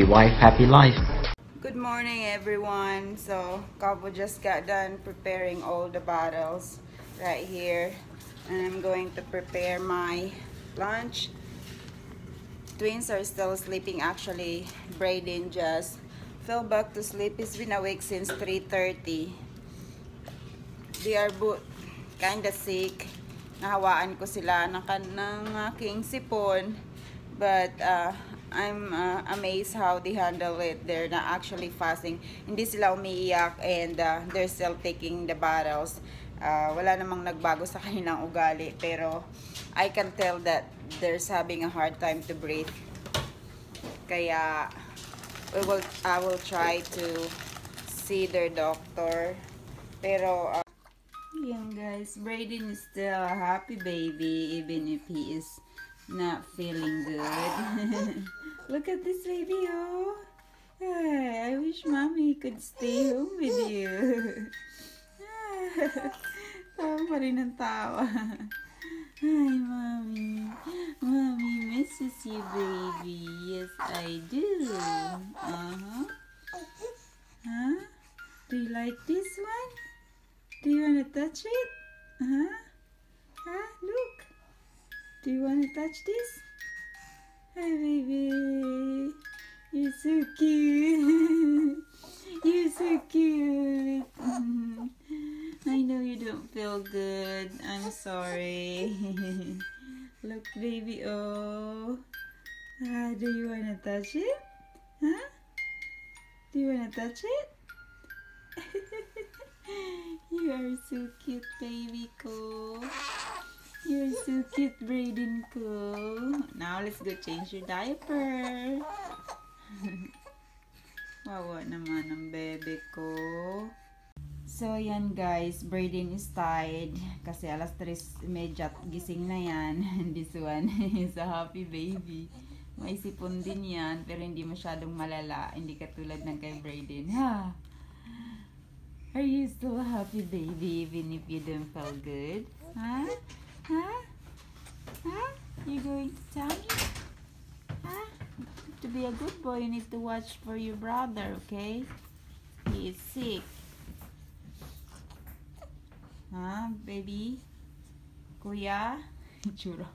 Happy wife, happy life. Good morning, everyone. So, Cabo just got done preparing all the bottles right here. And I'm going to prepare my lunch. Twins are still sleeping actually. Brayden just fell back to sleep. He's been awake since 3:30. They are both kinda sick. Nahawaan ko sila ng aking sipon. But I'm amazed how they handle it. They're not actually fasting. Hindi sila umiiyak and they're still taking the bottles. Wala namang nagbago sa kanilang ugali. Pero I can tell that they're having a hard time to breathe. Kaya I will try to see their doctor. Pero yan guys, Brayden is still a happy baby even if he is not feeling good. Look at this baby, oh. Ay, I wish mommy could stay home with you. Tawa pa rin ang tawa. Hi, mommy. Mommy misses you, baby. Yes, I do. Uh-huh. Huh? Do you like this one? Do you want to touch it? Huh? Huh? Look. Do you want to touch this? Hi, baby. You're so cute. You're so cute. I know you don't feel good. I'm sorry. Look, baby. Oh. Do you want to touch it? Huh? Do you want to touch it? You are so cute, baby ko. You're so cute, Brayden ko. Now, let's go change your diaper. Wawa naman ang bebe ko. So, yan guys. Brayden is tired. Kasi alas 3:30 gising na yan. This one is a happy baby. May sipon din yan. Pero hindi masyadong malala. Hindi katulad ng kay Brayden. Ha? Are you still a happy baby even if you don't feel good? Huh? Huh? Huh? You going to tell me? Huh? To be a good boy, you need to watch for your brother, okay? He is sick. Huh, baby? Kuya? Churro.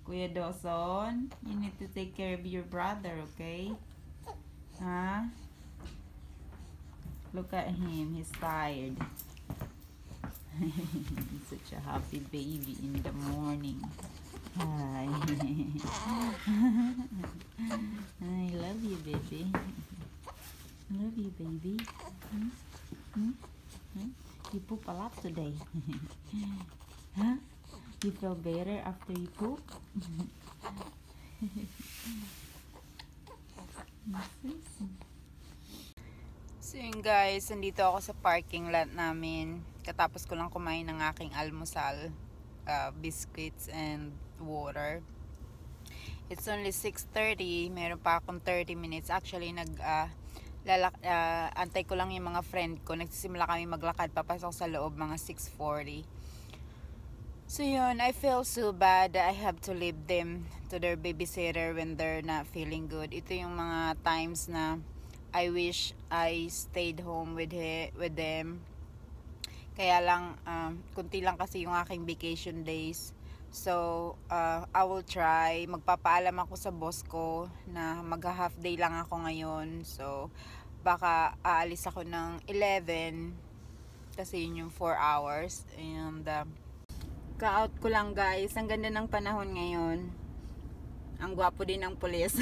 Kuya Dawson, you need to take care of your brother, okay? Huh? Look at him, he's tired. He's such a happy baby in the morning. Hi. I love you, baby. Love you, baby. You poop a lot today. Huh? You feel better after you poop? So yun guys, nandito ako sa parking lot namin. Katapos ko lang kumain ng aking almusal, biscuits and water. It's only 6:30, meron pa akong 30 minutes. Actually, antay ko lang yung mga friend ko. Nagsisimula kami maglakad, papasok sa loob mga 6:40. So yun, I feel so bad that I have to leave them to their babysitter when they're not feeling good. Ito yung mga times na I wish I stayed home with them. Kaya lang, kunti lang kasi yung aking vacation days. So, I will try. Magpapaalam ako sa boss ko na mag-half day lang ako ngayon. So, baka aalis ako ng 11 kasi yun yung 4 hours. And, ka-out ko lang guys. Ang ganda ng panahon ngayon. Ang gwapo din ng pulis.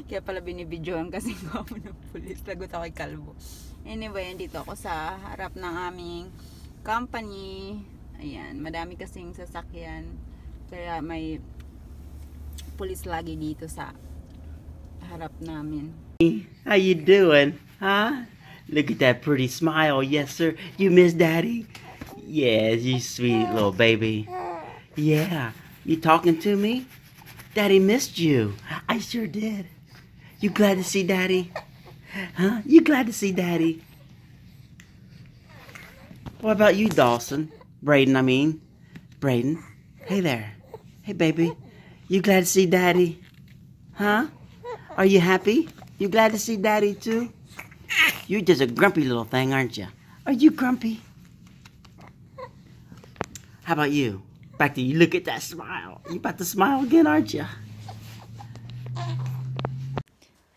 Kaya pala binibidyoan kasi gwapo ng pulis. Lagot ako kay Kalbo. Anyway, andito ako sa harap ng aming company. Ayan, madami kasing sasakyan. Kaya may pulis lagi dito sa harap namin. How you doing? Huh? Look at that pretty smile. Yes, sir. You miss Daddy? Yes, you sweet little baby. Yeah. You talking to me? Daddy missed you. I sure did. You glad to see Daddy? Huh? You glad to see Daddy? What about you, Dawson? Brayden, I mean. Brayden. Hey there. Hey, baby. You glad to see Daddy? Huh? Are you happy? You glad to see Daddy too? You're just a grumpy little thing, aren't you? Are you grumpy? How about you? Back to you. Look at that smile. You about to smile again, aren't you?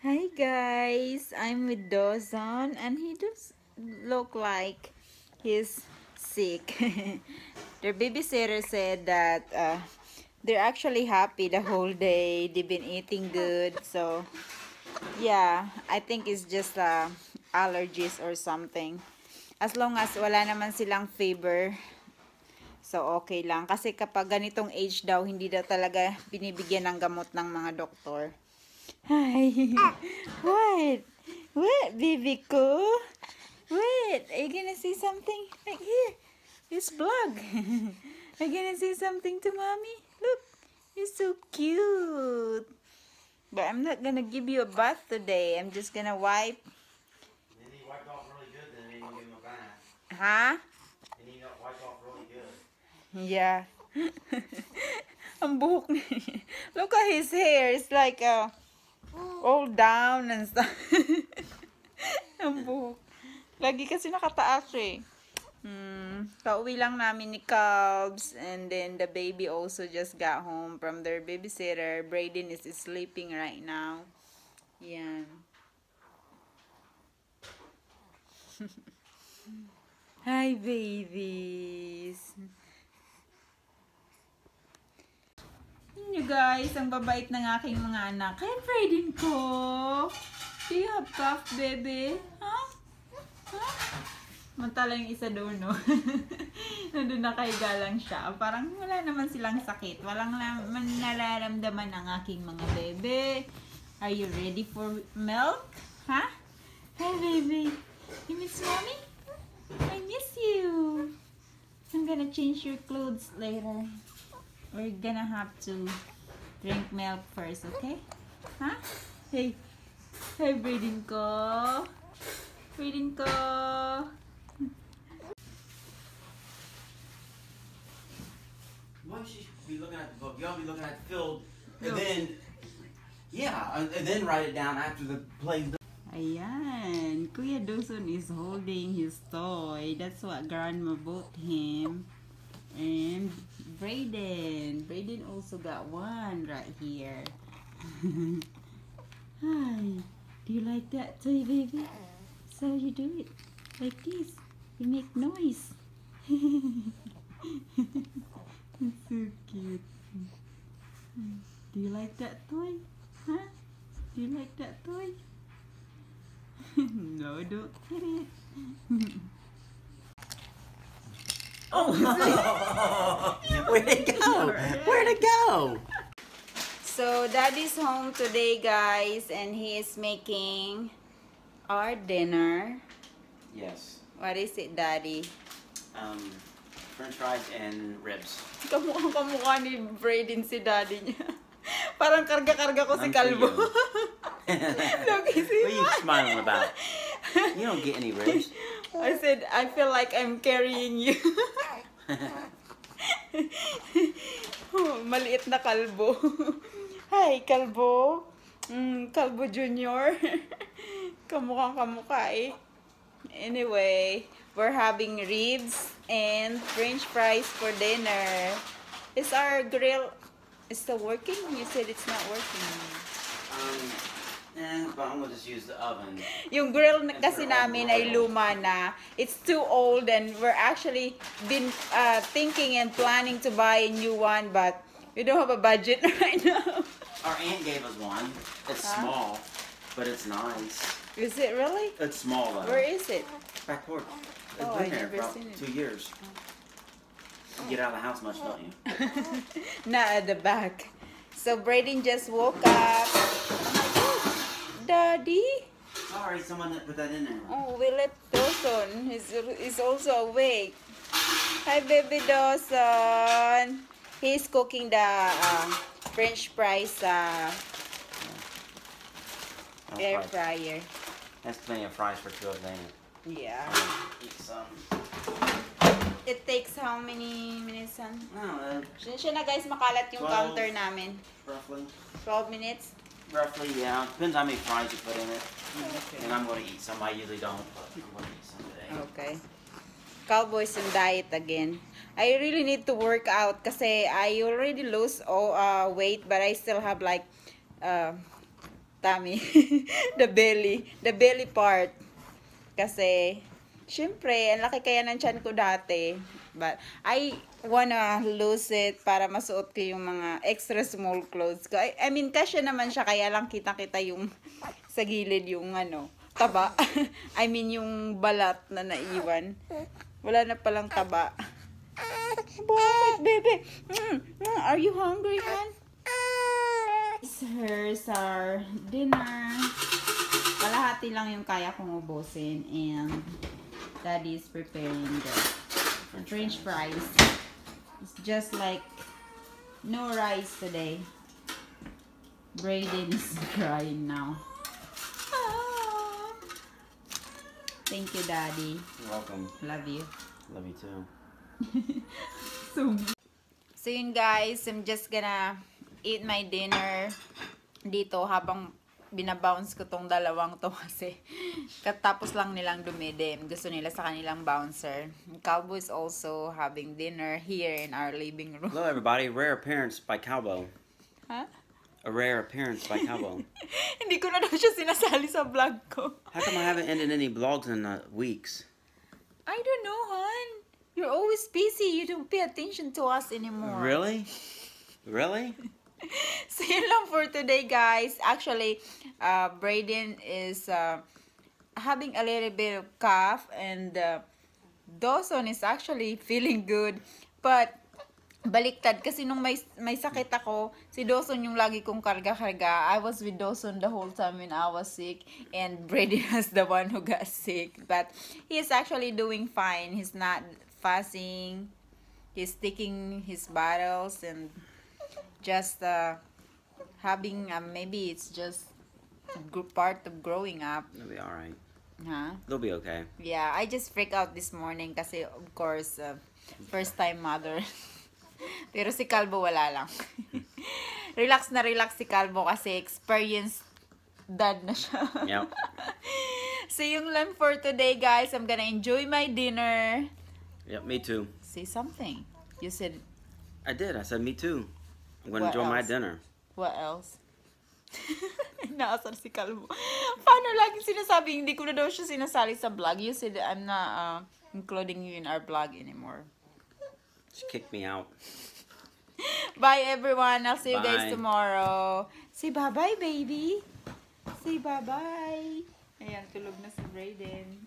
Hi guys, I'm with Dawson and he does look like he's sick. Their babysitter said that they're actually happy the whole day. They've been eating good. So yeah, I think it's just allergies or something. As long as wala naman silang fever, so okay lang. Kasi kapag ganitong age daw, hindi daw talaga binibigyan ng gamot ng mga doktor. Hi. What? What, baby ko? What? Are you gonna say something? Like here. It's blood. Are you gonna say something to mommy? Look. You're so cute. But I'm not gonna give you a bath today. I'm just gonna wipe. And he wiped off really good, then he didn't give him a bath. Huh? And he wiped off really good. Yeah. Ang buhok niya. Look at his hair. It's like all down and stuff. Ang buhok. Lagi kasi nakataas eh. Pauwi lang namin ni Cubs, and then the baby also just got home from their babysitter. Brayden is sleeping right now. Yan. Hi babies. You guys, ang babait ng aking mga anak. Hi Brayden ko. Do you have cough, baby? Huh? Huh? Mantala yung isa doon, no? Nandun nakahiga lang siya. Parang wala naman silang sakit. Walang naman nararamdaman ang aking mga bebe. Are you ready for milk? Huh? Hi, baby. You miss mommy? I miss you. I'm gonna change your clothes later. We're gonna have to drink milk first, okay? Huh? Hey. Hi, Brayden ko. Brayden ko. Why don't you be looking at the book? Y'all be looking at the field, and then, yeah, and then write it down after the play's done. Ayan, Kuya Dawson is holding his toy. That's what Grandma bought him. And Brayden also got one right here. Hi, do you like that toy, baby? So you do it like this. You make noise. It's so cute. Do you like that toy? Huh? Do you like that toy? No, don't hit it. Oh! Where'd it go? Where'd it go? So Daddy's home today, guys, and he is making our dinner. Yes. What is it, Daddy? French fries and ribs. Kamukha ni Brayden si Daddy niya. Parang karga-karga ko si Kalbo. Look, What are you smiling about? You don't get any ribs. I said, I feel like I'm carrying you. Oh, maliit na Kalbo. Hi, Kalbo. Kalbo Junior. Kamukha eh. Anyway, we're having ribs and French fries for dinner. Is our grill still working? You said it's not working. But I'm gonna just use the oven. Yung grill kasi namin ay luma na. It's too old and we're actually been thinking and planning to buy a new one, but we don't have a budget right now. Our aunt gave us one. It's small, but it's nice. Is it really? It's small though. Where is it? Back porch. It's Oh, been I there never for seen it. 2 years. You get out of the house much, don't you? Not at the back. So Brayden just woke up. Daddy? Sorry, someone put that in there. Oh, we left Dawson. He's also awake. Hi, baby Dawson. He's cooking the French fries air fryer. That's plenty of fries for 2 of them. Yeah. Eat some. It takes how many minutes, son? No, Siya na guys, makalat yung 12. counter namin. roughly. 12 minutes. Roughly, yeah. Depends how many fries you put in it. Okay. And I'm gonna eat some. I usually don't, but I'm gonna eat some today. Okay. Cowboys and diet again. I really need to work out kasi I already lose weight, but I still have like tummy, the belly part. Kasi syempre, ang laki kaya ng tiyan ko dati. But I wanna lose it para masuot ko yung mga extra small clothes ko. I mean, kasya naman siya, kaya lang kita-kita yung sa gilid yung taba. I mean, yung balat na naiwan. Wala na palang taba. Bakit, bebe? Are you hungry, hon? Here's our dinner. Kalahati lang yung kaya kong ubusin. And Daddy's preparing the French fries. It's just like no rice today. Brayden's crying now. Thank you, Daddy. You're welcome. Love you. Love you too. So yun guys, I'm just gonna eat my dinner dito habang binabounce ko tong dalawang to kasi katapos lang nilang dumidim. Gusto nila sa kanilang bouncer. Calbo is also having dinner here in our living room. Hello everybody, rare appearance by Calbo. Huh? A rare appearance by Calbo. Hindi ko na daw siya sinasali sa vlog ko. How come I haven't ended any vlogs in weeks? I don't know, hon. You're always busy. You don't pay attention to us anymore. Really? Really? So yun lang for today, guys. Actually, Brayden is having a little bit of cough, and Dawson is actually feeling good. But baliktad kasi nung may sakit ako, si Dawson yung lagi kong karga-karga. I was with Dawson the whole time when I was sick, and Brady was the one who got sick. But he is actually doing fine. He's not fussing. He's taking his battles and just having maybe it's just part of growing up. They'll be alright. Huh? They'll be okay. Yeah, I just freak out this morning kasi of course first time mother. Pero si Calvo wala lang. Relax na relax si Calvo kasi experienced dad na siya. Yep. So yung lang for today, guys. I'm gonna enjoy my dinner. Yep, me too. Say something. You said I did. I said me too. I'm gonna What enjoy my else? dinner. what else? Naasar si Calvo. Paano lagi sinasabi hindi ko na daw siya sinasali sa vlog? You said I'm not including you in our vlog anymore. She kicked me out. Bye everyone. I'll see you guys Bye. tomorrow. Say bye-bye, baby. Say bye-bye. Ayan, tulog na si Brayden.